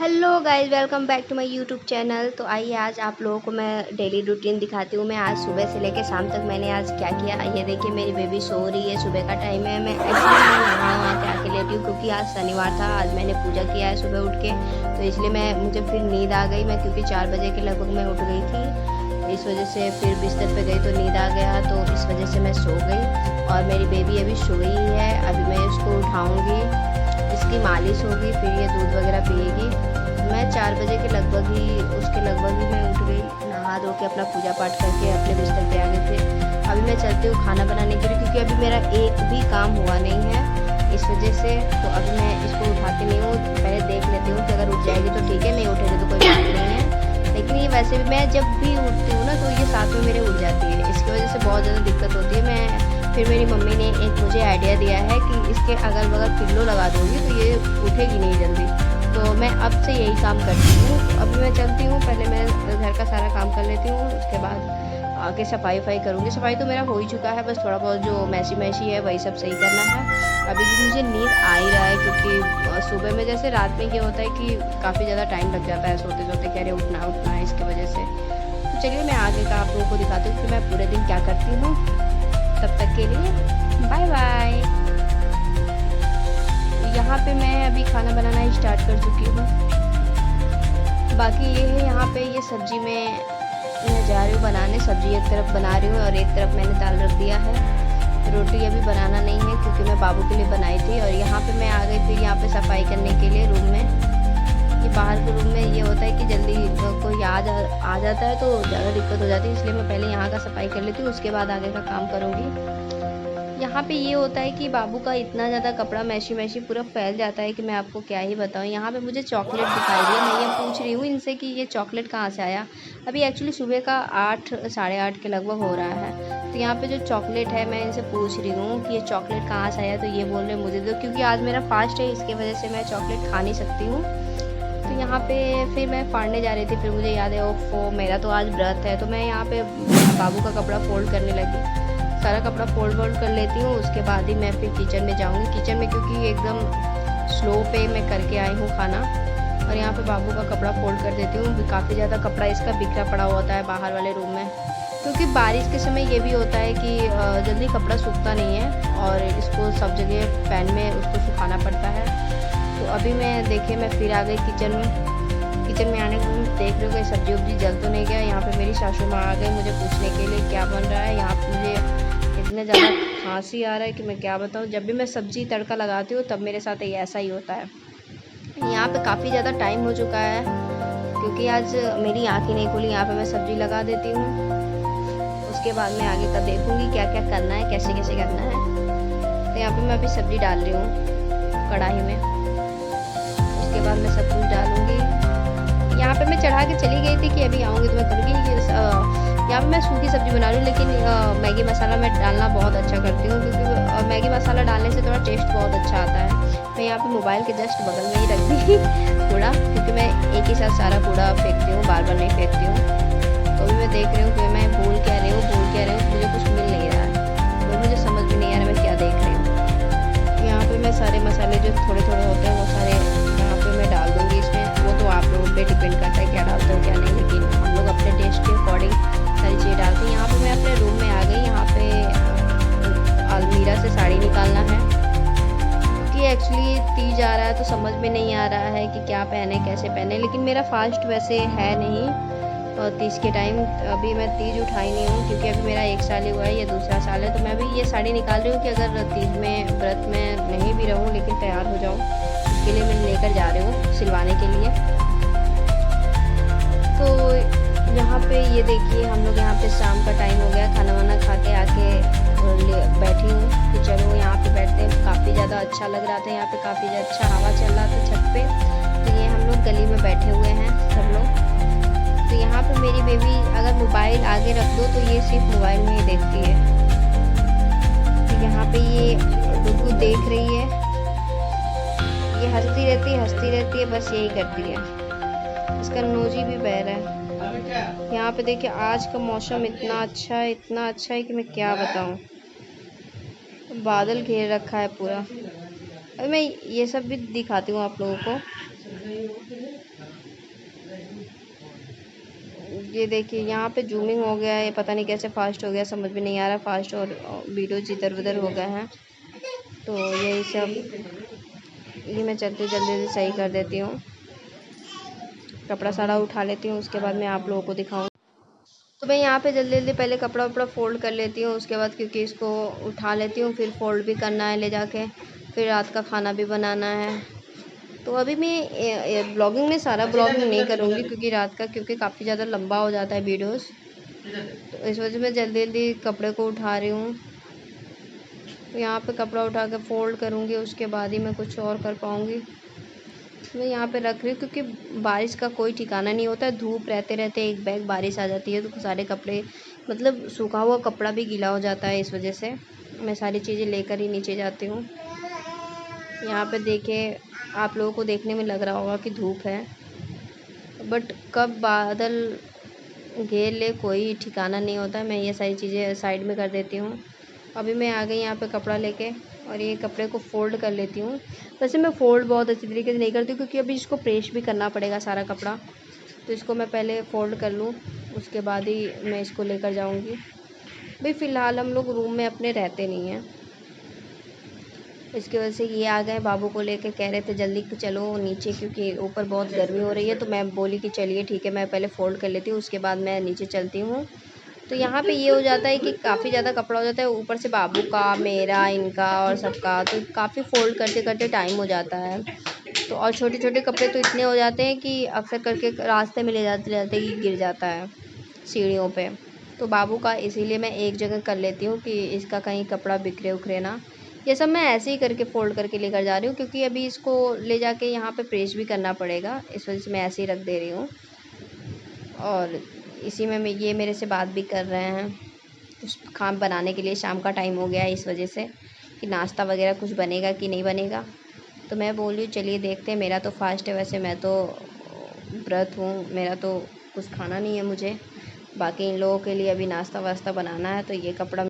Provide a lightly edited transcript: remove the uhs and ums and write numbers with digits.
Hello guys, welcome back to my YouTube channel. तो आइए आज आप लोगों को मैं डेली रूटीन दिखाती हूँ। मैं आज सुबह से लेकर शाम तक मैंने आज क्या किया। ये देखिए मेरी बेबी सो रही है, सुबह का टाइम है। मैं नहा के आके लेटी हूँ क्योंकि आज शनिवार था। आज मैंने पूजा किया है सुबह उठ के, तो इसलिए मुझे फिर नींद आ गई। मैं क्योंकि 4 बजे के लगभग मैं उठ गई थी, इस वजह से फिर बिस्तर पे गई तो नींद आ गया, तो इस वजह से मैं सो गई। और मेरी बेबी अभी सोई है, अभी मैं इसको उठाऊँगी, इसकी मालिश होगी, फिर ये दूध वगैरह पिएगी। मैं 4 बजे के लगभग ही मैं उठ गई, नहा धो के अपना पूजा पाठ करके अपने बिस्तर पे आ गई। फिर अभी मैं चलती हूँ खाना बनाने के लिए, क्योंकि अभी मेरा एक भी काम हुआ नहीं है इस वजह से। तो अभी मैं इसको उठाती नहीं हूँ, पहले देख लेती हूँ कि अगर उठ जाएगी तो ठीक है, नहीं उठेगी तो कोई बात नहीं है। लेकिन ये वैसे भी मैं जब भी उठती हूँ ना तो ये साथ में मेरे उठ जाती है, इसकी वजह से बहुत ज़्यादा दिक्कत होती है। फिर मेरी मम्मी ने एक मुझे आइडिया दिया है कि इसके अगल बगल पिल्लो लगा दूँगी तो ये उठेगी नहीं जल्दी। तो मैं अब से यही काम करती हूँ। अभी मैं चलती हूँ, पहले मैं घर का सारा काम कर लेती हूँ, उसके बाद आगे सफाई वफाई करूँगी। सफाई तो मेरा हो ही चुका है, बस थोड़ा बहुत जो मैसी मैसी है वही सब सही करना है। अभी भी मुझे नींद आ ही रहा है, क्योंकि सुबह में जैसे रात में ये होता है कि काफ़ी ज़्यादा टाइम लग जाता है सोते सोते, कह रहे उठना है इसकी वजह से। तो चलिए मैं आगे का आप लोगों को दिखाती हूँ कि मैं पूरे दिन क्या करती हूँ। तब तक के लिए बाय बाय। यहाँ पे मैं अभी खाना बनाना स्टार्ट कर चुकी हूँ। बाकी ये है, यहाँ पे ये सब्जी में मैं जा रही हूँ बनाने। सब्जी एक तरफ बना रही हूँ और एक तरफ मैंने दाल रख दिया है। रोटी अभी बनाना नहीं है क्योंकि मैं बाबू के लिए बनाई थी। और यहाँ पे मैं आ गई फिर यहाँ पे सफाई करने के लिए रूम में। ये बाहर के रूम में ये होता है कि जल्दी कोई आ जाता है तो ज़्यादा दिक्कत हो जाती है, इसलिए मैं पहले यहाँ का सफाई कर लेती हूँ, उसके बाद आगे का काम करूँगी। यहाँ पे ये होता है कि बाबू का इतना ज़्यादा कपड़ा मैशी मैशी पूरा फैल जाता है कि मैं आपको क्या ही बताऊँ। यहाँ पे मुझे चॉकलेट दिखाई दिया, मैं ये पूछ रही हूँ इनसे कि ये चॉकलेट कहाँ से आया। अभी एक्चुअली सुबह का 8 साढ़े 8 के लगभग हो रहा है। तो यहाँ पे जो चॉकलेट है मैं इनसे पूछ रही हूँ कि ये चॉकलेट कहाँ से आया, तो ये बोल रहे मुझे दो, क्योंकि आज मेरा फास्ट है, इसकी वजह से मैं चॉकलेट खा नहीं सकती हूँ। तो यहाँ पे फिर मैं फाड़ने जा रही थी, फिर मुझे याद है ओफो मेरा तो आज व्रत है। तो मैं यहाँ पे बाबू का कपड़ा फोल्ड करने लगी, सारा कपड़ा फोल्ड कर लेती हूँ। उसके बाद ही मैं फिर किचन में जाऊँगी। किचन में क्योंकि एकदम स्लो पे मैं करके आई हूँ खाना, और यहाँ पे बाबू का कपड़ा फोल्ड कर देती हूँ। काफ़ी ज़्यादा कपड़ा इसका बिखरा पड़ा होता है बाहर वाले रूम में, क्योंकि बारिश के समय ये भी होता है कि जल्दी कपड़ा सूखता नहीं है और इसको सब जगह फैन में उसको सुखाना पड़ता है। तो अभी मैं देखिए मैं फिर आ गई किचन में आने के बाद देख रही हूँ कि सब्जी वब्जी जल तो नहीं गया। यहाँ पे मेरी सासू माँ आ गई मुझे पूछने के लिए क्या बन रहा है। यहाँ पे मुझे इतना ज़्यादा खांसी आ रहा है कि मैं क्या बताऊँ। जब भी मैं सब्जी तड़का लगाती हूँ तब मेरे साथ ऐसा ही होता है। यहाँ पे काफ़ी ज़्यादा टाइम हो चुका है, क्योंकि आज मेरी आँख ही नहीं खुली। यहाँ पे मैं सब्जी लगा देती हूँ, उसके बाद मैं आगे का देखूँगी क्या क्या करना है, कैसे कैसे करना है। तो यहाँ पे मैं अभी सब्जी डाल रही हूँ कढ़ाई में, उसके बाद मैं सब कुछ डालूँगी। यहाँ पे मैं चढ़ा के चली गई थी कि अभी आऊँगी तो मैं करूँगी। यहाँ पे मैं सूखी सब्ज़ी बना रही हूँ, लेकिन मैगी मसाला मैं डालना बहुत अच्छा करती हूँ, क्योंकि मैगी मसाला डालने से थोड़ा टेस्ट बहुत अच्छा आता है। मैं यहाँ पे मोबाइल के जस्ट बगल में ही रख दी कूड़ा, क्योंकि मैं एक ही साथ सारा कूड़ा फेंकती हूँ, बार बार नहीं फेंकती हूँ। तो अभी मैं देख रही हूँ कि मैं भूल क्या रही हूँ, मुझे कुछ मिल नहीं रहा है, तो मुझे समझ भी नहीं आ रहा मैं क्या देख रही हूँ। यहाँ पर मैं सारे मसाले जो थोड़े थोड़े होते हैं वो सारे यहाँ पर मैं डाल दूँगी इसमें। वो तो आप लोगों पे डिपेंड करता है क्या डालते हो क्या नहीं, लेकिन हम लोग अपने टेस्ट के अकॉर्डिंग सारी चीज़ें डालते हैं। यहाँ पे मैं अपने रूम में आ गई। यहाँ पे अलमीरा से साड़ी निकालना है, कि एक्चुअली तीज आ रहा है तो समझ में नहीं आ रहा है कि क्या पहने कैसे पहने। लेकिन मेरा फास्ट वैसे है नहीं, और तीज के टाइम अभी मैं तीज उठाई नहीं हूँ, क्योंकि अभी मेरा 1 साल ही हुआ है, ये दूसरा साल है। तो मैं अभी ये साड़ी निकाल रही हूँ कि अगर तीज में व्रत में नहीं भी रहूँ लेकिन तैयार हो जाऊँ, इसके लिए मैं लेकर जा रही हूँ सिलवाने के लिए। तो यहाँ पे ये देखिए हम लोग यहाँ पे शाम का टाइम हो गया, खाना वाना खा के आके बैठी हूँ कि चलो यहाँ पे बैठते हैं। काफ़ी ज़्यादा अच्छा लग रहा था, यहाँ पे काफ़ी अच्छा हवा चल रहा था छत पे। तो ये हम लोग गली में बैठे हुए हैं सब लोग। तो यहाँ पे मेरी बेबी अगर मोबाइल आगे रख दो तो ये सिर्फ मोबाइल में ही देखती है। तो यहाँ पे ये डुगू देख रही है, ये हंसती रहती है, बस यही करती है। इसका नोजी भी बह रहा है। यहाँ पे देखिए आज का मौसम इतना अच्छा है कि मैं क्या बताऊँ। बादल घेर रखा है पूरा। अभी मैं ये सब भी दिखाती हूँ आप लोगों को। ये देखिए यहाँ पे जूमिंग हो गया है, पता नहीं कैसे फास्ट हो गया, समझ में नहीं आ रहा। फास्ट और वीडियोज इधर उधर हो गए हैं, तो यही सब ये मैं चलते जल्दी सही कर देती हूँ। कपड़ा सारा उठा लेती हूँ, उसके बाद मैं आप लोगों को दिखाऊँ। तो मैं यहाँ पे जल्दी जल्दी पहले कपड़ा वपड़ा फ़ोल्ड कर लेती हूँ, उसके बाद क्योंकि इसको उठा लेती हूँ, फिर फ़ोल्ड भी करना है ले जाके, फिर रात का खाना भी बनाना है। तो अभी मैं ब्लॉगिंग में सारा ब्लॉगिंग नहीं करूँगी क्योंकि रात का क्योंकि काफ़ी ज़्यादा लंबा हो जाता है वीडियोस, तो इस वजह से मैं जल्दी जल्दी कपड़े को उठा रही हूँ। तो यहाँ पे कपड़ा उठा के फ़ोल्ड करूँगी, उसके बाद ही मैं कुछ और कर पाऊँगी। मैं यहाँ पे रख रही हूँ क्योंकि बारिश का कोई ठिकाना नहीं होता है। धूप रहते रहते एक बैग बारिश आ जाती है, तो सारे कपड़े मतलब सूखा हुआ कपड़ा भी गीला हो जाता है। इस वजह से मैं सारी चीज़ें लेकर ही नीचे जाती हूँ। यहाँ पे देखिए, आप लोगों को देखने में लग रहा होगा कि धूप है, बट कब बादल घेर ले कोई ठिकाना नहीं होता है। मैं ये सारी चीज़ें साइड में कर देती हूँ। अभी मैं आ गई यहाँ पे कपड़ा लेके, और ये कपड़े को फ़ोल्ड कर लेती हूँ। वैसे मैं फ़ोल्ड बहुत अच्छी तरीके से नहीं करती क्योंकि अभी इसको प्रेस भी करना पड़ेगा सारा कपड़ा, तो इसको मैं पहले फ़ोल्ड कर लूँ, उसके बाद ही मैं इसको लेकर जाऊँगी। भाई फ़िलहाल हम लोग रूम में अपने रहते नहीं हैं, इसकी वजह से ये आ गए बाबू को लेके, कह रहे थे जल्दी चलो नीचे क्योंकि ऊपर बहुत गर्मी हो रही है। तो मैं बोली कि चलिए ठीक है, मैं पहले फ़ोल्ड कर लेती हूँ, उसके बाद मैं नीचे चलती हूँ। तो यहाँ पे ये हो जाता है कि काफ़ी ज़्यादा कपड़ा हो जाता है, ऊपर से बाबू का, मेरा, इनका और सबका, तो काफ़ी फ़ोल्ड करते करते टाइम हो जाता है। तो और छोटे छोटे कपड़े तो इतने हो जाते हैं कि अक्सर करके रास्ते में ले जाते जाते ही गिर जाता है सीढ़ियों पे। तो बाबू का इसीलिए मैं एक जगह कर लेती हूँ कि इसका कहीं कपड़ा बिखरे उखरे ना। ये सब मैं ऐसे ही करके फ़ोल्ड करके लेकर जा रही हूँ क्योंकि अभी इसको ले जाके यहाँ पे प्रेस भी करना पड़ेगा, इस वजह से मैं ऐसे ही रख दे रही हूँ। और इसी में ये मेरे से बात भी कर रहे हैं कुछ खाना बनाने के लिए। शाम का टाइम हो गया है इस वजह से कि नाश्ता वगैरह कुछ बनेगा कि नहीं बनेगा। तो मैं बोली चलिए देखते हैं। मेरा तो फास्ट है, वैसे मैं तो व्रत हूँ, मेरा तो कुछ खाना नहीं है मुझे। बाकी इन लोगों के लिए अभी नाश्ता वास्ता बनाना है, तो ये कपड़ा